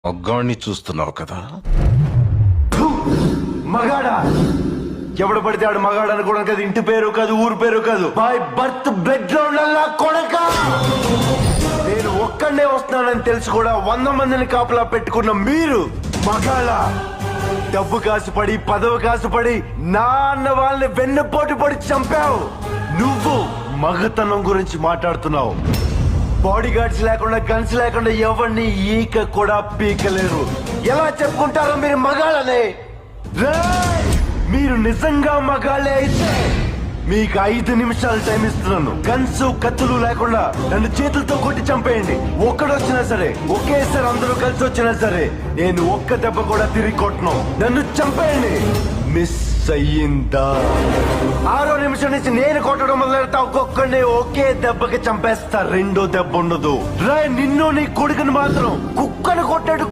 మగ్గాన్ని చూస్తున్నావు కదా. మగాడా ఎవడు పడితే ఆడు మగాడు అనుకోవడం కదా. ఇంటి పేరు కాదు, ఊరు పేరు కాదు, బై బర్త్ బ్లడ్ లో ఉండాలా కొడక. నేను ఒక్కడే వస్తున్నానని తెలిసి కూడా 100 మందిని కాపలా పెట్టుకున్న మీరు మగాళ్ళ. డబ్బు కాసుపడి, పదవి కాసుపడి నా అన్న వాళ్ళని వెన్నుపోటు పడి చంపావు. నువ్వు మగతనం గురించి మాట్లాడుతున్నావు. బాడీ గార్డ్స్ లేకుండా, గన్స్ లేకుండా ఎవరిని ఈక కూడా పీకలేరు. ఎలా చెప్పుకుంటారో మీరు మగాళ్ళనే? రేయ్! మీరు నిజంగా మగాళ్ళే అయితే మీకు 5 నిమిషాలు టైం ఇస్తున్నాను. గన్స్, కత్తులు లేకుండా నన్ను చేతులతో కొట్టి చంపేయండి. ఒక్కడొచ్చినా సరే, ఒకేసారి అందరూ కలిసి వచ్చినా సరే, నేను ఒక్క దెబ్బ కూడా తిరిగి కొట్టను. నన్ను చంపేయండి. మిస్ అయ్యిందా? 6వ నిమిషం నుంచి నేను కొట్టడం మొదలెడతా. ఒక్కొక్కడిని ఒకే దెబ్బకి చంపేస్తా. రెండో దెబ్బ ఉండదు. రే, నిన్ను నీ కొడుకుని మాత్రం కుక్కను కొట్టాడు